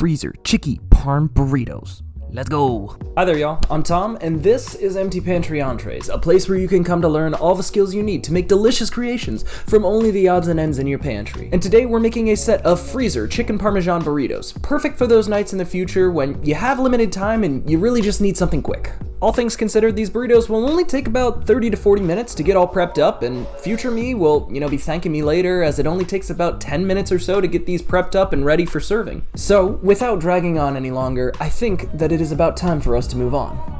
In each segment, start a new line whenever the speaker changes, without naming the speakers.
Freezer Chicken Parm Burritos. Let's go!
Hi there y'all, I'm Tom, and this is Empty Pantry Entrees, a place where you can come to learn all the skills you need to make delicious creations from only the odds and ends in your pantry. And today we're making a set of Freezer Chicken Parmesan Burritos, perfect for those nights in the future when you have limited time and you really just need something quick. All things considered, these burritos will only take about 30 to 40 minutes to get all prepped up, and future me will, be thanking me later, as it only takes about 10 minutes or so to get these prepped up and ready for serving. So, without dragging on any longer, I think that it is about time for us to move on.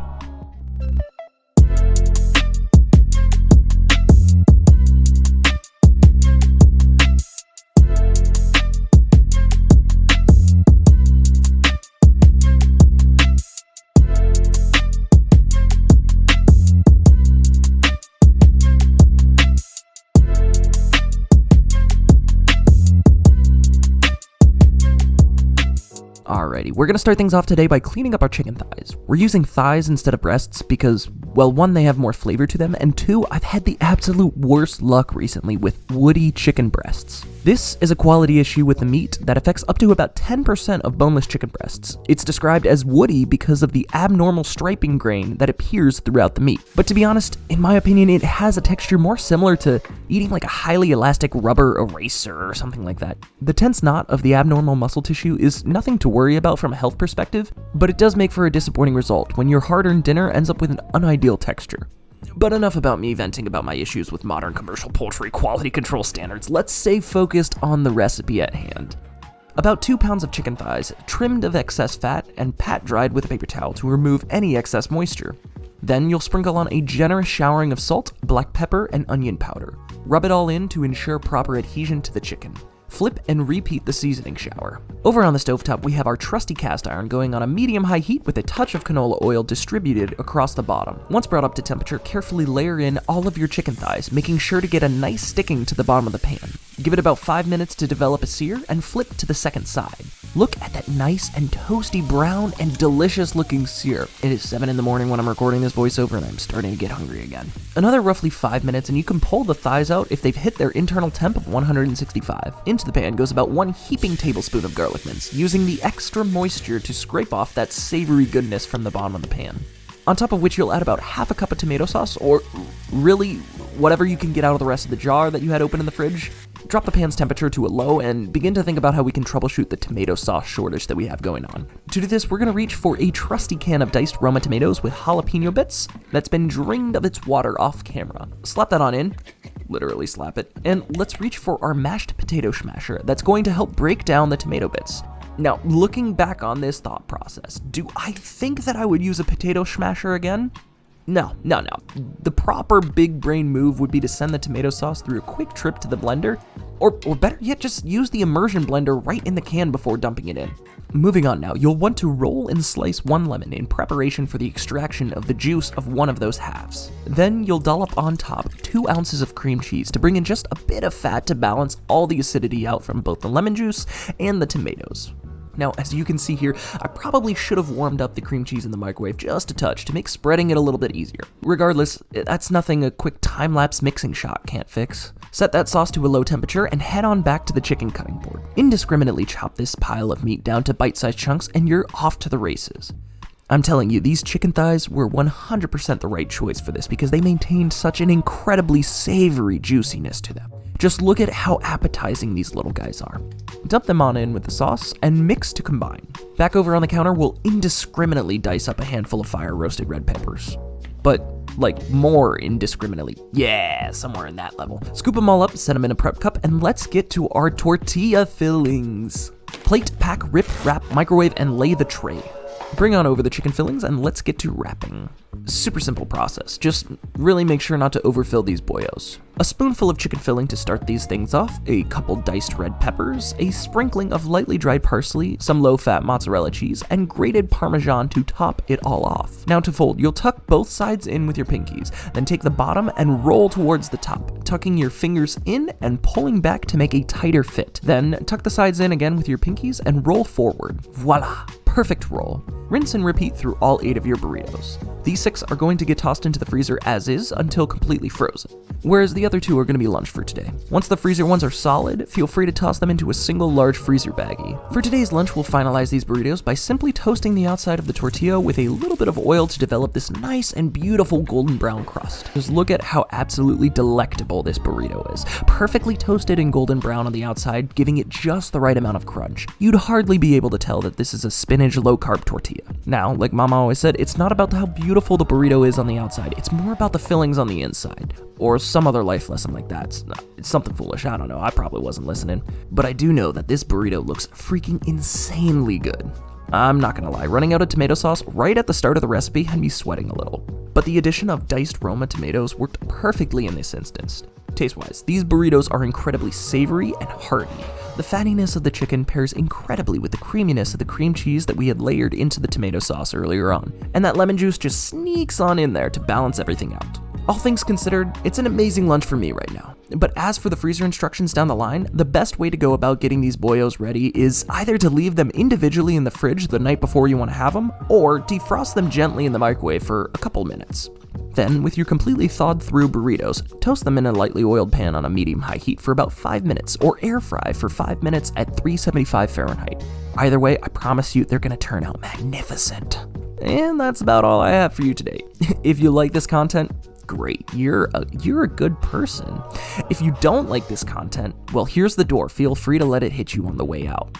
Alrighty, we're gonna start things off today by cleaning up our chicken thighs. We're using thighs instead of breasts because, well, one, they have more flavor to them, and two, I've had the absolute worst luck recently with woody chicken breasts. This is a quality issue with the meat that affects up to about 10% of boneless chicken breasts. It's described as woody because of the abnormal striping grain that appears throughout the meat. But to be honest, in my opinion, it has a texture more similar to eating like a highly elastic rubber eraser or something like that. The tense knot of the abnormal muscle tissue is nothing to worry about from a health perspective, but it does make for a disappointing result when your hard-earned dinner ends up with an unideal texture. But enough about me venting about my issues with modern commercial poultry quality control standards. Let's stay focused on the recipe at hand. About 2 pounds of chicken thighs, trimmed of excess fat and pat dried with a paper towel to remove any excess moisture. Then you'll sprinkle on a generous showering of salt, black pepper, and onion powder. Rub it all in to ensure proper adhesion to the chicken. Flip and repeat the seasoning shower. Over on the stovetop, we have our trusty cast iron going on a medium-high heat with a touch of canola oil distributed across the bottom. Once brought up to temperature, carefully layer in all of your chicken thighs, making sure to get a nice sticking to the bottom of the pan. Give it about 5 minutes to develop a sear and flip to the second side. Look at that nice and toasty brown and delicious looking sear. It is 7 in the morning when I'm recording this voiceover and I'm starting to get hungry again. Another roughly 5 minutes and you can pull the thighs out if they've hit their internal temp of 165. Into the pan goes about 1 heaping tablespoon of garlic mince, using the extra moisture to scrape off that savory goodness from the bottom of the pan. On top of which you'll add about half a cup of tomato sauce, or really whatever you can get out of the rest of the jar that you had open in the fridge. Drop the pan's temperature to a low and begin to think about how we can troubleshoot the tomato sauce shortage that we have going on. To do this, we're going to reach for a trusty can of diced Roma tomatoes with jalapeno bits that's been drained of its water off camera. Slap that on in. Literally slap it. And let's reach for our mashed potato smasher that's going to help break down the tomato bits. Now, looking back on this thought process, do I think that I would use a potato smasher again? No. The proper big brain move would be to send the tomato sauce through a quick trip to the blender, or better yet, just use the immersion blender right in the can before dumping it in. Moving on now, you'll want to roll and slice 1 lemon in preparation for the extraction of the juice of one of those halves. Then you'll dollop on top 2 ounces of cream cheese to bring in just a bit of fat to balance all the acidity out from both the lemon juice and the tomatoes. Now, as you can see here, I probably should have warmed up the cream cheese in the microwave just a touch to make spreading it a little bit easier. Regardless, that's nothing a quick time-lapse mixing shot can't fix. Set that sauce to a low temperature and head on back to the chicken cutting board. Indiscriminately chop this pile of meat down to bite-sized chunks and you're off to the races. I'm telling you, these chicken thighs were 100% the right choice for this because they maintained such an incredibly savory juiciness to them. Just look at how appetizing these little guys are. Dump them on in with the sauce and mix to combine. Back over on the counter, we'll indiscriminately dice up a handful of fire-roasted red peppers. But, like, more indiscriminately. Yeah, somewhere in that level. Scoop them all up, set them in a prep cup, and let's get to our tortilla fillings. Plate, pack, rip, wrap, microwave, and lay the tray. Bring on over the chicken fillings and let's get to wrapping. Super simple process, just really make sure not to overfill these boyos. A spoonful of chicken filling to start these things off, a couple diced red peppers, a sprinkling of lightly dried parsley, some low-fat mozzarella cheese, and grated parmesan to top it all off. Now to fold, you'll tuck both sides in with your pinkies, then take the bottom and roll towards the top, tucking your fingers in and pulling back to make a tighter fit. Then tuck the sides in again with your pinkies and roll forward. Voila! Perfect roll. Rinse and repeat through all 8 of your burritos. These 6 are going to get tossed into the freezer as is until completely frozen, whereas the other 2 are going to be lunch for today. Once the freezer ones are solid, feel free to toss them into a single large freezer baggie. For today's lunch, we'll finalize these burritos by simply toasting the outside of the tortilla with a little bit of oil to develop this nice and beautiful golden brown crust. Just look at how absolutely delectable this burrito is. Perfectly toasted and golden brown on the outside, giving it just the right amount of crunch. You'd hardly be able to tell that this is a spinach low-carb tortilla. Now, like Mama always said, it's not about how beautiful the burrito is on the outside, it's more about the fillings on the inside. Or some other life lesson like that. It's something foolish, I don't know, I probably wasn't listening. But I do know that this burrito looks freaking insanely good. I'm not gonna lie, running out of tomato sauce right at the start of the recipe had me sweating a little. But the addition of diced Roma tomatoes worked perfectly in this instance. Taste-wise, these burritos are incredibly savory and hearty. The fattiness of the chicken pairs incredibly with the creaminess of the cream cheese that we had layered into the tomato sauce earlier on, and that lemon juice just sneaks on in there to balance everything out. All things considered, it's an amazing lunch for me right now. But as for the freezer instructions down the line, the best way to go about getting these boyos ready is either to leave them individually in the fridge the night before you want to have them, or defrost them gently in the microwave for a couple minutes. Then, with your completely thawed through burritos, toast them in a lightly oiled pan on a medium-high heat for about 5 minutes, or air fry for 5 minutes at 375 Fahrenheit. Either way, I promise you they're gonna turn out magnificent. And that's about all I have for you today. If you like this content, great, you're a good person. If you don't like this content, well, here's the door. Feel free to let it hit you on the way out.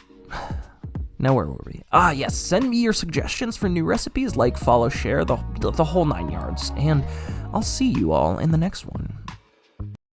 Now, where were we? Yes, send me your suggestions for new recipes, like, follow, share, the whole 9 yards, and I'll see you all in the next one.